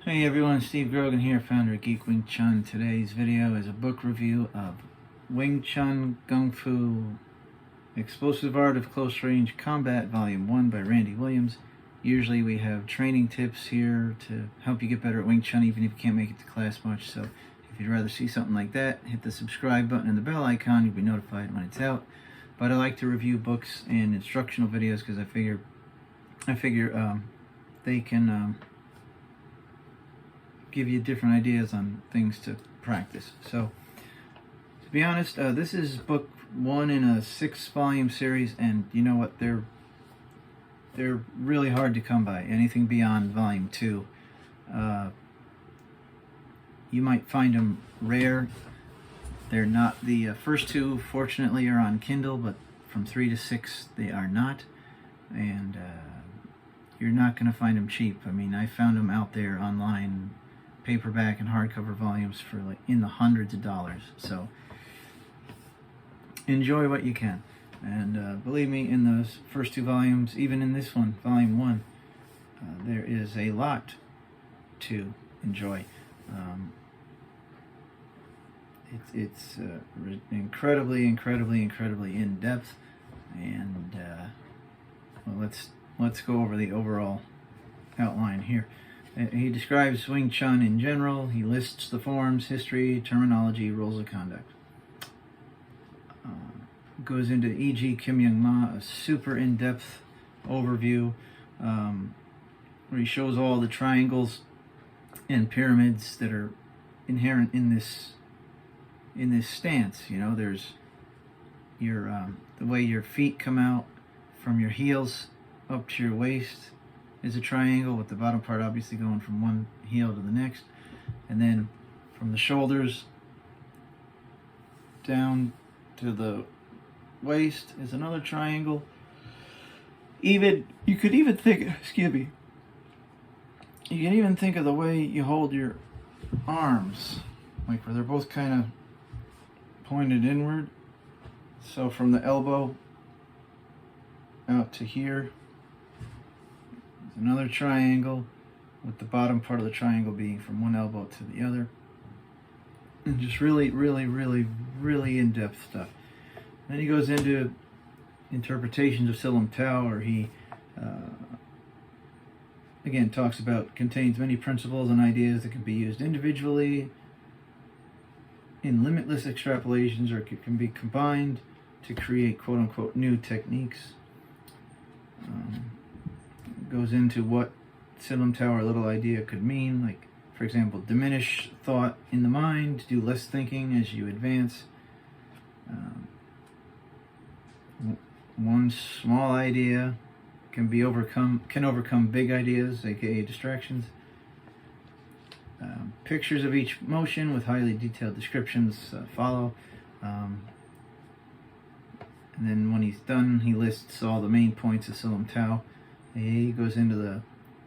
Hey everyone, Steve Grogan here, founder of Geek Wing Chun. Today's video is a book review of Wing Chun Gung Fu, Explosive Art of Close Range Combat, Volume 1 by Randy Williams. Usually we have training tips here to help you get better at Wing Chun even if you can't make it to class much. So if you'd rather see something like that, hit the subscribe button and the bell icon. You'll be notified when it's out. But I like to review books and instructional videos because I figure they can give you different ideas on things to practice. So, to be honest, this is book 1 in a 6-volume series, and you know what? They're really hard to come by. Anything beyond volume 2, you might find them rare. They're not. The first 2, fortunately, are on Kindle, but from 3 to 6, they are not, and you're not going to find them cheap. I mean, I found them out there online, paperback and hardcover volumes for like in the hundreds of dollars. So enjoy what you can, and believe me, in those first 2 volumes, even in this one, volume 1, there is a lot to enjoy. It's incredibly in depth, and well, let's go over the overall outline here. He describes Wing Chun in general. He lists the forms, history, terminology, rules of conduct. Goes into E.G. Kim Young Ma, a super in-depth overview where he shows all the triangles and pyramids that are inherent in this stance. You know, there's your the way your feet come out from your heels up to your waist is a triangle, with the bottom part obviously going from one heel to the next, and then from the shoulders down to the waist is another triangle. You could even think, excuse me, you can even think of the way you hold your arms, like where they're both kind of pointed inward. So from the elbow out to here, another triangle, with the bottom part of the triangle being from one elbow to the other. And just really in-depth stuff. Then he goes into interpretations of Silam Tao, where he again contains many principles and ideas that can be used individually in limitless extrapolations, or can be combined to create quote-unquote new techniques. Goes into what Silam Tao or little idea could mean, like, for example, diminish thought in the mind, do less thinking as you advance. One small idea can overcome big ideas, aka distractions. Pictures of each motion with highly detailed descriptions follow. And then when he's done, he lists all the main points of Silam Tao. He goes into the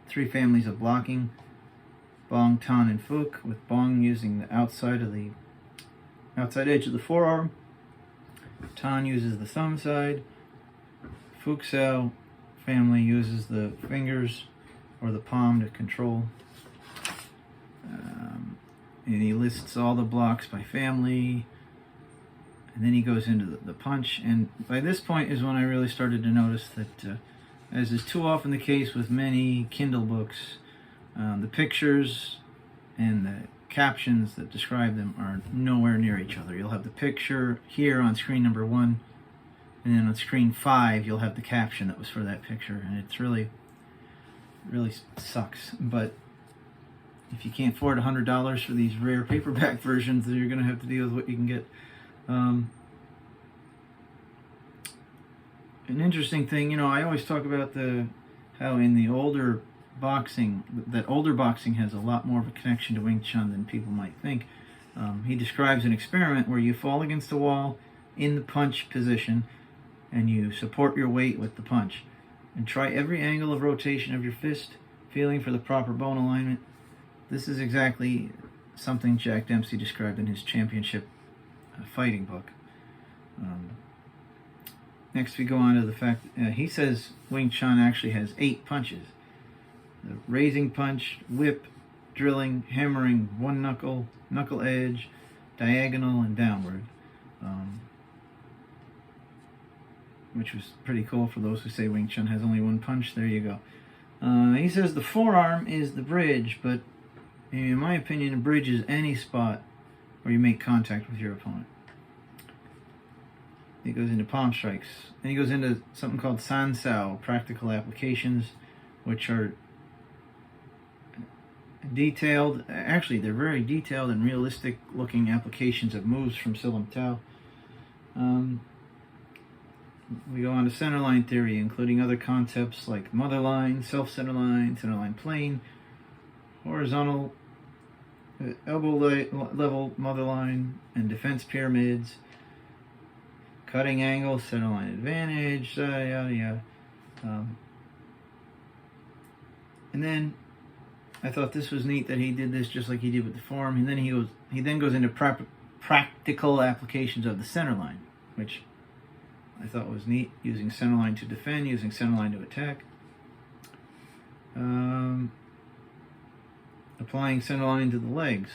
3 families of blocking: Bong, Tan, and Fook, with Bong using the outside edge of the forearm. Tan uses the thumb side. Fook Sao family uses the fingers or the palm to control. And he lists all the blocks by family. And then he goes into the punch. And by this point is when I really started to notice that, as is too often the case with many Kindle books, the pictures and the captions that describe them are nowhere near each other. You'll have the picture here on screen number 1, and then on screen 5 you'll have the caption that was for that picture, and it's really sucks. But if you can't afford $100 for these rare paperback versions, then you're going to have to deal with what you can get. An interesting thing, you know, I always talk about how in the older boxing has a lot more of a connection to Wing Chun than people might think. He describes an experiment where you fall against a wall in the punch position, and you support your weight with the punch, and try every angle of rotation of your fist, feeling for the proper bone alignment. This is exactly something Jack Dempsey described in his championship fighting book. Next we go on to the fact, he says Wing Chun actually has 8 punches: the raising punch, whip, drilling, hammering one knuckle, knuckle edge, diagonal, and downward. Which was pretty cool for those who say Wing Chun has only one punch. There you go. He says the forearm is the bridge, but in my opinion, a bridge is any spot where you make contact with your opponent. He goes into palm strikes. And he goes into something called San Sao, practical applications, which are detailed. Actually, they're very detailed and realistic looking applications of moves from Silam Tao. We go on to centerline theory, including other concepts like mother line, self-center line plane, horizontal elbow level mother line, and defense pyramids, cutting angle, centerline advantage, yada yada yada. And then I thought this was neat that he did this just like he did with the form. And then he then goes into practical applications of the center line, which I thought was neat, using center line to defend, using center line to attack. Applying center line to the legs.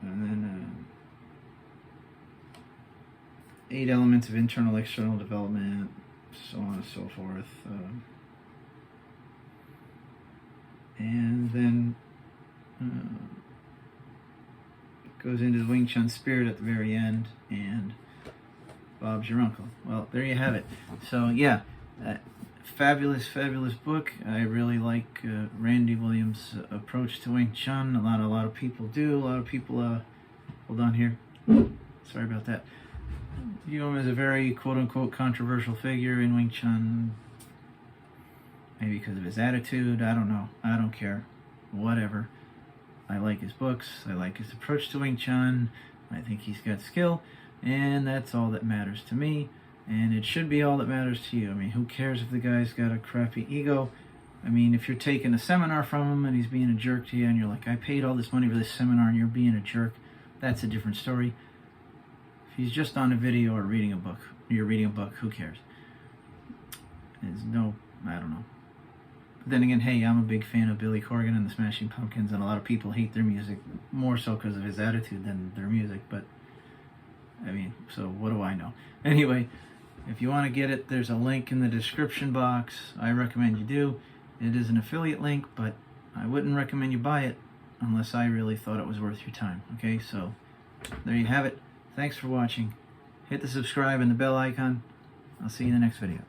And then 8 elements of internal, external development, so on and so forth. And then goes into the Wing Chun spirit at the very end, and Bob's your uncle. Well, there you have it. So yeah, fabulous book. I really like Randy Williams' approach to Wing Chun. A lot of people do. A lot of people hold on here. Sorry about that. View him as a very quote-unquote controversial figure in Wing Chun. Maybe because of his attitude. I don't know. I don't care. Whatever. I like his books. I like his approach to Wing Chun. I think he's got skill. And that's all that matters to me. And it should be all that matters to you. I mean, who cares if the guy's got a crappy ego? I mean, if you're taking a seminar from him and he's being a jerk to you and you're like, I paid all this money for this seminar and you're being a jerk, that's a different story. If he's just on a video or reading a book, you're reading a book, who cares? There's no, I don't know. But then again, hey, I'm a big fan of Billy Corgan and the Smashing Pumpkins, and a lot of people hate their music more so because of his attitude than their music, but I mean, so what do I know? Anyway, if you want to get it, there's a link in the description box. I recommend you do. It is an affiliate link, but I wouldn't recommend you buy it unless I really thought it was worth your time. Okay, so there you have it. Thanks for watching. Hit the subscribe and the bell icon. I'll see you in the next video.